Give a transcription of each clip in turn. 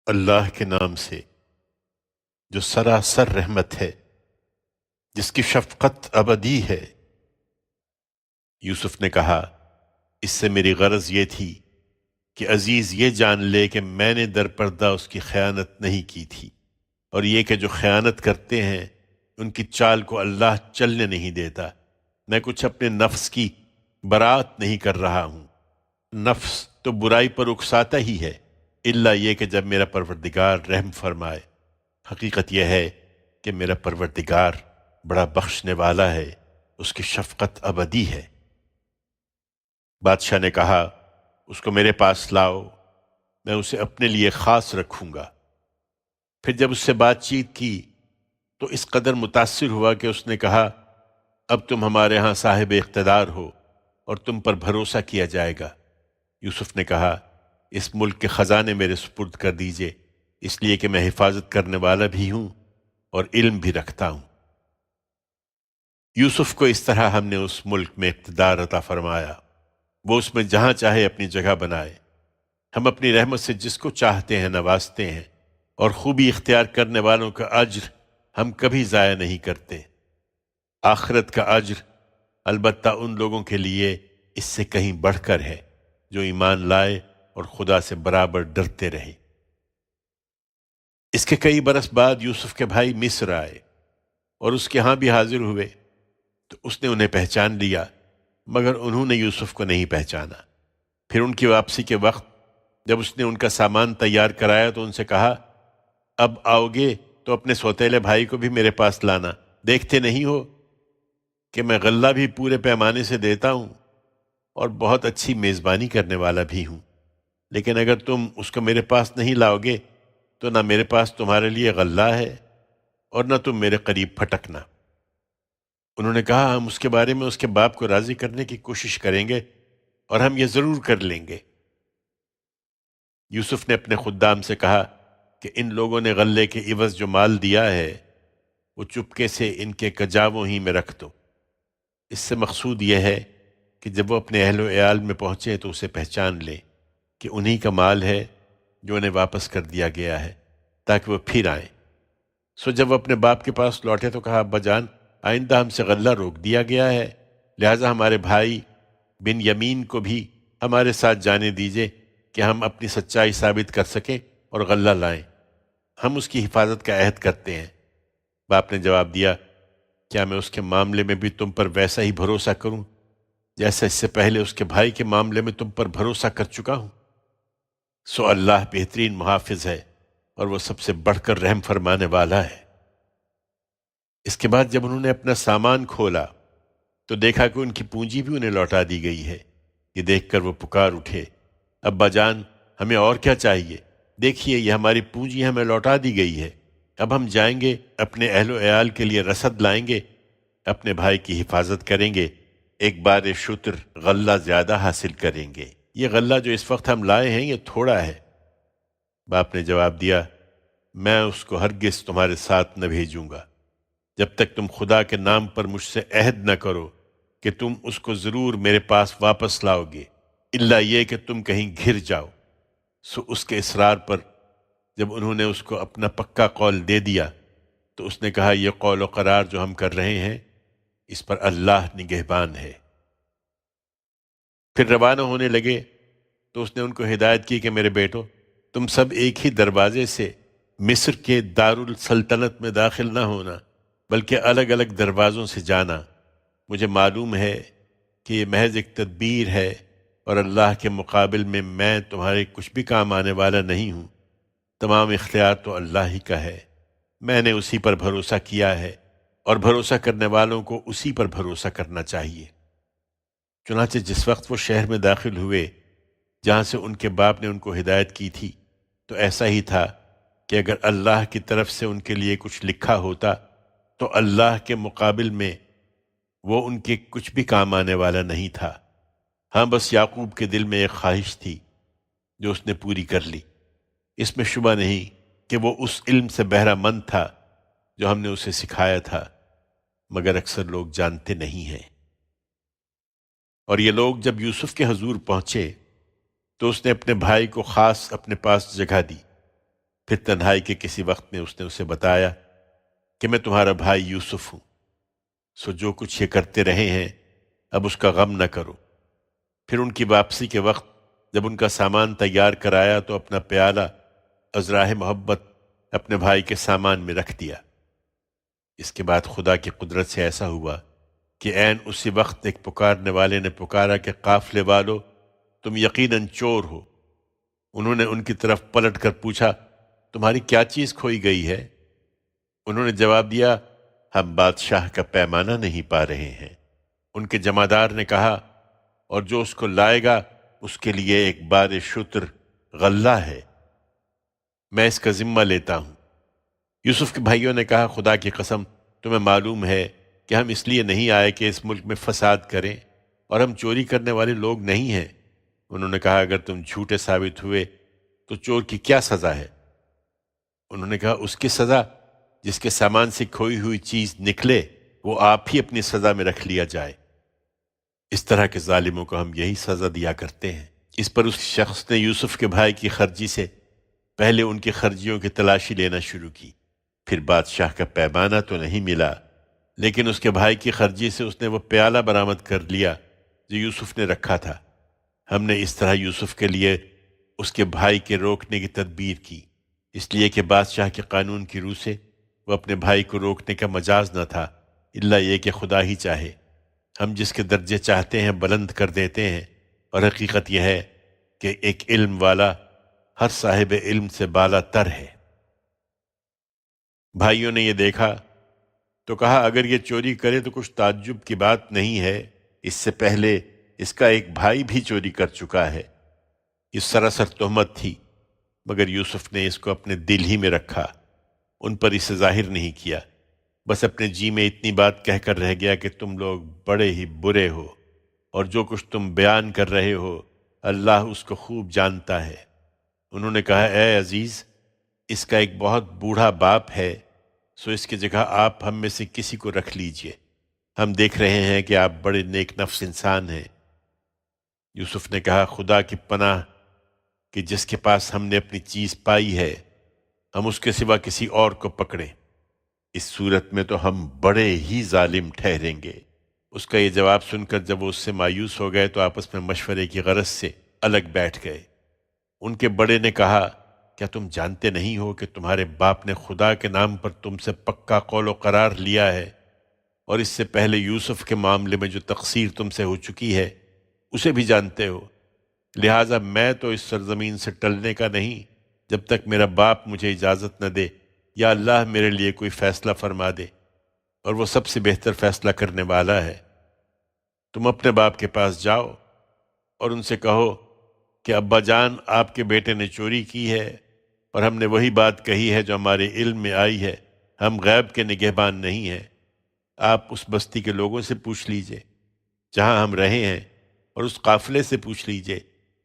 اللہ کے نام سے جو سراسر رحمت ہے، جس کی شفقت ابدی ہے۔ یوسف نے کہا، اس سے میری غرض یہ تھی کہ عزیز یہ جان لے کہ میں نے در پردہ اس کی خیانت نہیں کی تھی، اور یہ کہ جو خیانت کرتے ہیں ان کی چال کو اللہ چلنے نہیں دیتا۔ میں کچھ اپنے نفس کی برات نہیں کر رہا ہوں، نفس تو برائی پر اکساتا ہی ہے، الا یہ کہ جب میرا پروردگار رحم فرمائے۔ حقیقت یہ ہے کہ میرا پروردگار بڑا بخشنے والا ہے، اس کی شفقت ابدی ہے۔ بادشاہ نے کہا، اس کو میرے پاس لاؤ، میں اسے اپنے لیے خاص رکھوں گا۔ پھر جب اس سے بات چیت کی تو اس قدر متاثر ہوا کہ اس نے کہا، اب تم ہمارے ہاں صاحب اقتدار ہو اور تم پر بھروسہ کیا جائے گا۔ یوسف نے کہا، اس ملک کے خزانے میرے سپرد کر دیجئے، اس لیے کہ میں حفاظت کرنے والا بھی ہوں اور علم بھی رکھتا ہوں۔ یوسف کو اس طرح ہم نے اس ملک میں اقتدار عطا فرمایا، وہ اس میں جہاں چاہے اپنی جگہ بنائے۔ ہم اپنی رحمت سے جس کو چاہتے ہیں نوازتے ہیں، اور خوبی اختیار کرنے والوں کا اجر ہم کبھی ضائع نہیں کرتے۔ آخرت کا اجر البتہ ان لوگوں کے لیے اس سے کہیں بڑھ کر ہے جو ایمان لائے اور خدا سے برابر ڈرتے رہے۔ اس کے کئی برس بعد یوسف کے بھائی مصر آئے اور اس کے ہاں بھی حاضر ہوئے، تو اس نے انہیں پہچان لیا، مگر انہوں نے یوسف کو نہیں پہچانا۔ پھر ان کی واپسی کے وقت جب اس نے ان کا سامان تیار کرایا تو ان سے کہا، اب آؤ گے تو اپنے سوتیلے بھائی کو بھی میرے پاس لانا۔ دیکھتے نہیں ہو کہ میں غلہ بھی پورے پیمانے سے دیتا ہوں اور بہت اچھی میزبانی کرنے والا بھی ہوں، لیکن اگر تم اس کو میرے پاس نہیں لاؤ گے تو نہ میرے پاس تمہارے لیے غلہ ہے اور نہ تم میرے قریب پھٹکنا۔ انہوں نے کہا، ہم اس کے بارے میں اس کے باپ کو راضی کرنے کی کوشش کریں گے اور ہم یہ ضرور کر لیں گے۔ یوسف نے اپنے خدام سے کہا کہ ان لوگوں نے غلے کے عوض جو مال دیا ہے وہ چپکے سے ان کے کجاووں ہی میں رکھ دو۔ اس سے مقصود یہ ہے کہ جب وہ اپنے اہل و عیال میں پہنچے تو اسے پہچان لیں کہ انہی کا مال ہے جو انہیں واپس کر دیا گیا ہے، تاکہ وہ پھر آئیں۔ سو جب وہ اپنے باپ کے پاس لوٹے تو کہا، ابا جان، آئندہ ہم سے غلہ روک دیا گیا ہے، لہٰذا ہمارے بھائی بن یمین کو بھی ہمارے ساتھ جانے دیجئے کہ ہم اپنی سچائی ثابت کر سکیں اور غلہ لائیں۔ ہم اس کی حفاظت کا عہد کرتے ہیں۔ باپ نے جواب دیا، کیا میں اس کے معاملے میں بھی تم پر ویسا ہی بھروسہ کروں جیسا اس سے پہلے اس کے بھائی کے معاملے میں تم پر بھروسہ کر چکا ہوں؟ سو اللہ بہترین محافظ ہے اور وہ سب سے بڑھ کر رحم فرمانے والا ہے۔ اس کے بعد جب انہوں نے اپنا سامان کھولا تو دیکھا کہ ان کی پونجی بھی انہیں لوٹا دی گئی ہے۔ یہ دیکھ کر وہ پکار اٹھے، ابا جان، ہمیں اور کیا چاہیے؟ دیکھیے، یہ ہماری پونجی ہمیں لوٹا دی گئی ہے۔ اب ہم جائیں گے، اپنے اہل و عیال کے لیے رسد لائیں گے، اپنے بھائی کی حفاظت کریں گے، ایک بار شتر غلہ زیادہ حاصل کریں گے۔ یہ غلہ جو اس وقت ہم لائے ہیں یہ تھوڑا ہے۔ باپ نے جواب دیا، میں اس کو ہرگز تمہارے ساتھ نہ بھیجوں گا جب تک تم خدا کے نام پر مجھ سے عہد نہ کرو کہ تم اس کو ضرور میرے پاس واپس لاؤ گے، الا یہ کہ تم کہیں گھر جاؤ۔ سو اس کے اصرار پر جب انہوں نے اس کو اپنا پکا قول دے دیا تو اس نے کہا، یہ قول و قرار جو ہم کر رہے ہیں اس پر اللہ نگہبان ہے۔ پھر روانہ ہونے لگے تو اس نے ان کو ہدایت کی کہ میرے بیٹو، تم سب ایک ہی دروازے سے مصر کے دارالسلطنت میں داخل نہ ہونا، بلکہ الگ الگ دروازوں سے جانا۔ مجھے معلوم ہے کہ یہ محض ایک تدبیر ہے اور اللہ کے مقابل میں تمہارے کچھ بھی کام آنے والا نہیں ہوں۔ تمام اختیار تو اللہ ہی کا ہے، میں نے اسی پر بھروسہ کیا ہے اور بھروسہ کرنے والوں کو اسی پر بھروسہ کرنا چاہیے۔ چنانچہ جس وقت وہ شہر میں داخل ہوئے جہاں سے ان کے باپ نے ان کو ہدایت کی تھی، تو ایسا ہی تھا کہ اگر اللہ کی طرف سے ان کے لیے کچھ لکھا ہوتا تو اللہ کے مقابل میں وہ ان کے کچھ بھی کام آنے والا نہیں تھا۔ ہاں، بس یعقوب کے دل میں ایک خواہش تھی جو اس نے پوری کر لی۔ اس میں شبہ نہیں کہ وہ اس علم سے بہرہ مند تھا جو ہم نے اسے سکھایا تھا، مگر اکثر لوگ جانتے نہیں ہیں۔ اور یہ لوگ جب یوسف کے حضور پہنچے تو اس نے اپنے بھائی کو خاص اپنے پاس جگہ دی۔ پھر تنہائی کے کسی وقت میں اس نے اسے بتایا کہ میں تمہارا بھائی یوسف ہوں، سو جو کچھ یہ کرتے رہے ہیں اب اس کا غم نہ کرو۔ پھر ان کی واپسی کے وقت جب ان کا سامان تیار کرایا تو اپنا پیالہ از راہ محبت اپنے بھائی کے سامان میں رکھ دیا۔ اس کے بعد خدا کی قدرت سے ایسا ہوا کہ عین اسی وقت ایک پکارنے والے نے پکارا کہ قافلے والو، تم یقیناً چور ہو۔ انہوں نے ان کی طرف پلٹ کر پوچھا، تمہاری کیا چیز کھوئی گئی ہے؟ انہوں نے جواب دیا، ہم بادشاہ کا پیمانہ نہیں پا رہے ہیں۔ ان کے جمعدار نے کہا، اور جو اس کو لائے گا اس کے لیے ایک بار شتر غلہ ہے، میں اس کا ذمہ لیتا ہوں۔ یوسف کے بھائیوں نے کہا، خدا کی قسم تمہیں معلوم ہے کہ ہم اس لیے نہیں آئے کہ اس ملک میں فساد کریں، اور ہم چوری کرنے والے لوگ نہیں ہیں۔ انہوں نے کہا، اگر تم جھوٹے ثابت ہوئے تو چور کی کیا سزا ہے؟ انہوں نے کہا، اس کی سزا جس کے سامان سے کھوئی ہوئی چیز نکلے وہ آپ ہی اپنی سزا میں رکھ لیا جائے۔ اس طرح کے ظالموں کو ہم یہی سزا دیا کرتے ہیں۔ اس پر اس شخص نے یوسف کے بھائی کی خرچی سے پہلے ان کی خرچیوں کی تلاشی لینا شروع کی۔ پھر بادشاہ کا پیمانہ تو نہیں ملا، لیکن اس کے بھائی کی خرچی سے اس نے وہ پیالہ برآمد کر لیا جو یوسف نے رکھا تھا۔ ہم نے اس طرح یوسف کے لیے اس کے بھائی کے روکنے کی تدبیر کی، اس لیے کہ بادشاہ کے قانون کی روح سے وہ اپنے بھائی کو روکنے کا مجاز نہ تھا، الا یہ کہ خدا ہی چاہے۔ ہم جس کے درجے چاہتے ہیں بلند کر دیتے ہیں، اور حقیقت یہ ہے کہ ایک علم والا ہر صاحب علم سے بالا تر ہے۔ بھائیوں نے یہ دیکھا تو کہا، اگر یہ چوری کرے تو کچھ تعجب کی بات نہیں ہے، اس سے پہلے اس کا ایک بھائی بھی چوری کر چکا ہے۔ یہ سراسر تہمت تھی، مگر یوسف نے اس کو اپنے دل ہی میں رکھا، ان پر اسے ظاہر نہیں کیا، بس اپنے جی میں اتنی بات کہہ کر رہ گیا کہ تم لوگ بڑے ہی برے ہو، اور جو کچھ تم بیان کر رہے ہو اللہ اس کو خوب جانتا ہے۔ انہوں نے کہا، اے عزیز، اس کا ایک بہت بوڑھا باپ ہے، سو اس کی جگہ آپ ہم میں سے کسی کو رکھ لیجئے، ہم دیکھ رہے ہیں کہ آپ بڑے نیک نفس انسان ہیں۔ یوسف نے کہا، خدا کی پناہ کہ جس کے پاس ہم نے اپنی چیز پائی ہے ہم اس کے سوا کسی اور کو پکڑیں، اس صورت میں تو ہم بڑے ہی ظالم ٹھہریں گے۔ اس کا یہ جواب سن کر جب وہ اس سے مایوس ہو گئے تو آپس میں مشورے کی غرض سے الگ بیٹھ گئے۔ ان کے بڑے نے کہا، کیا تم جانتے نہیں ہو کہ تمہارے باپ نے خدا کے نام پر تم سے پکا قول و قرار لیا ہے، اور اس سے پہلے یوسف کے معاملے میں جو تقصیر تم سے ہو چکی ہے اسے بھی جانتے ہو؟ لہٰذا میں تو اس سرزمین سے ٹلنے کا نہیں جب تک میرا باپ مجھے اجازت نہ دے یا اللہ میرے لیے کوئی فیصلہ فرما دے، اور وہ سب سے بہتر فیصلہ کرنے والا ہے۔ تم اپنے باپ کے پاس جاؤ اور ان سے کہو کہ ابا جان، آپ کے بیٹے نے چوری کی ہے، اور ہم نے وہی بات کہی ہے جو ہمارے علم میں آئی ہے، ہم غیب کے نگہبان نہیں ہیں۔ آپ اس بستی کے لوگوں سے پوچھ لیجئے جہاں ہم رہے ہیں، اور اس قافلے سے پوچھ لیجئے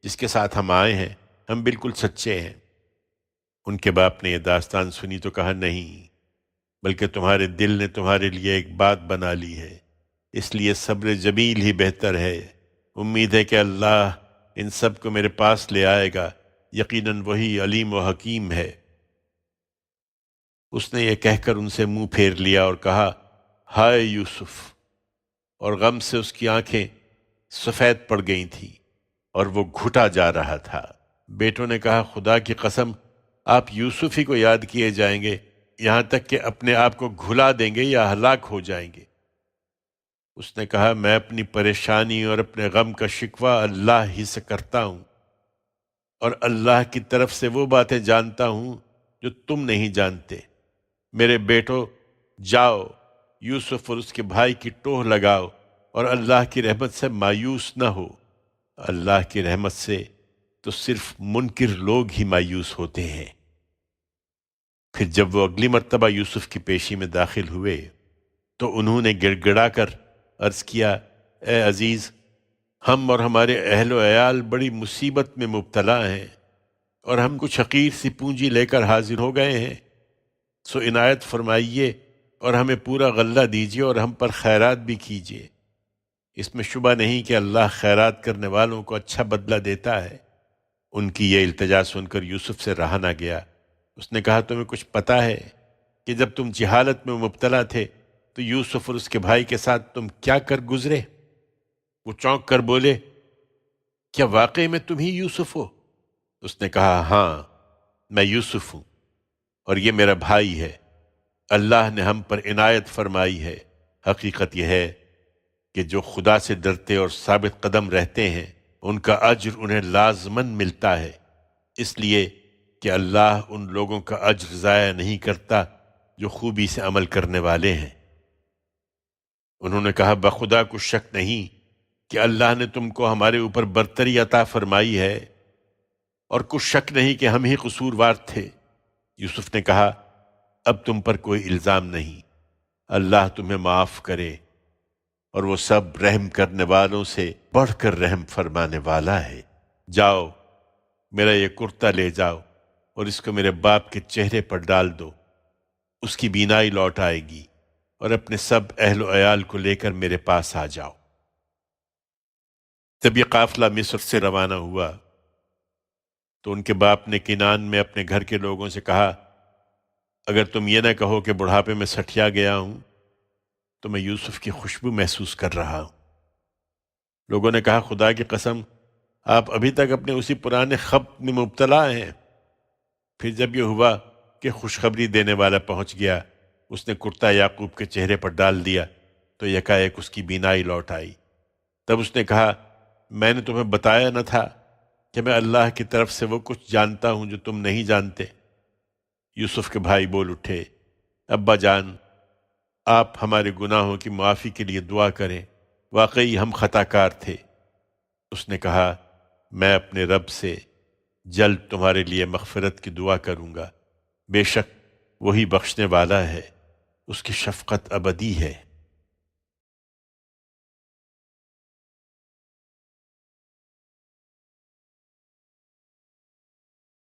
جس کے ساتھ ہم آئے ہیں، ہم بالکل سچے ہیں۔ ان کے باپ نے یہ داستان سنی تو کہا، نہیں، بلکہ تمہارے دل نے تمہارے لیے ایک بات بنا لی ہے، اس لیے صبر جمیل ہی بہتر ہے۔ امید ہے کہ اللہ ان سب کو میرے پاس لے آئے گا، یقیناً وہی علیم و حکیم ہے۔ اس نے یہ کہہ کر ان سے منہ پھیر لیا اور کہا، ہائے یوسف، اور غم سے اس کی آنکھیں سفید پڑ گئی تھیں اور وہ گھٹا جا رہا تھا۔ بیٹوں نے کہا، خدا کی قسم آپ یوسف ہی کو یاد کیے جائیں گے، یہاں تک کہ اپنے آپ کو گھلا دیں گے یا ہلاک ہو جائیں گے۔ اس نے کہا، میں اپنی پریشانی اور اپنے غم کا شکوہ اللہ ہی سے کرتا ہوں، اور اللہ کی طرف سے وہ باتیں جانتا ہوں جو تم نہیں جانتے۔ میرے بیٹو، جاؤ، یوسف اور اس کے بھائی کی ٹوہ لگاؤ، اور اللہ کی رحمت سے مایوس نہ ہو۔ اللہ کی رحمت سے تو صرف منکر لوگ ہی مایوس ہوتے ہیں۔ پھر جب وہ اگلی مرتبہ یوسف کی پیشی میں داخل ہوئے تو انہوں نے گڑ گڑا کر عرض کیا، اے عزیز، ہم اور ہمارے اہل و عیال بڑی مصیبت میں مبتلا ہیں، اور ہم کچھ حقیر سی پونجی لے کر حاضر ہو گئے ہیں، سو عنایت فرمائیے اور ہمیں پورا غلہ دیجیے اور ہم پر خیرات بھی کیجیے۔ اس میں شبہ نہیں کہ اللہ خیرات کرنے والوں کو اچھا بدلہ دیتا ہے۔ ان کی یہ التجا سن کر یوسف سے رہا نہ گیا، اس نے کہا تمہیں کچھ پتہ ہے کہ جب تم جہالت میں مبتلا تھے تو یوسف اور اس کے بھائی کے ساتھ تم کیا کر گزرے؟ وہ چونک کر بولے، کیا واقعی میں تم ہی یوسف ہو؟ اس نے کہا، ہاں میں یوسف ہوں اور یہ میرا بھائی ہے، اللہ نے ہم پر عنایت فرمائی ہے۔ حقیقت یہ ہے کہ جو خدا سے ڈرتے اور ثابت قدم رہتے ہیں ان کا اجر انہیں لازماً ملتا ہے، اس لیے کہ اللہ ان لوگوں کا اجر ضائع نہیں کرتا جو خوبی سے عمل کرنے والے ہیں۔ انہوں نے کہا، بخدا کو شک نہیں کہ اللہ نے تم کو ہمارے اوپر برتری عطا فرمائی ہے، اور کچھ شک نہیں کہ ہم ہی قصوروار تھے۔ یوسف نے کہا، اب تم پر کوئی الزام نہیں، اللہ تمہیں معاف کرے، اور وہ سب رحم کرنے والوں سے بڑھ کر رحم فرمانے والا ہے۔ جاؤ، میرا یہ کرتا لے جاؤ اور اس کو میرے باپ کے چہرے پر ڈال دو، اس کی بینائی لوٹ آئے گی، اور اپنے سب اہل و عیال کو لے کر میرے پاس آ جاؤ۔ جب یہ قافلہ مصر سے روانہ ہوا تو ان کے باپ نے کنعان میں اپنے گھر کے لوگوں سے کہا، اگر تم یہ نہ کہو کہ بڑھاپے میں سٹھیا گیا ہوں تو میں یوسف کی خوشبو محسوس کر رہا ہوں۔ لوگوں نے کہا، خدا کی قسم، آپ ابھی تک اپنے اسی پرانے خبت میں مبتلا ہیں۔ پھر جب یہ ہوا کہ خوشخبری دینے والا پہنچ گیا، اس نے کرتا یعقوب کے چہرے پر ڈال دیا تو یکایک اس کی بینائی لوٹ آئی۔ تب اس نے کہا، میں نے تمہیں بتایا نہ تھا کہ میں اللہ کی طرف سے وہ کچھ جانتا ہوں جو تم نہیں جانتے؟ یوسف کے بھائی بول اٹھے، ابا جان، آپ ہمارے گناہوں کی معافی کے لیے دعا کریں، واقعی ہم خطا کار تھے۔ اس نے کہا، میں اپنے رب سے جلد تمہارے لیے مغفرت کی دعا کروں گا، بے شک وہی بخشنے والا ہے، اس کی شفقت ابدی ہے۔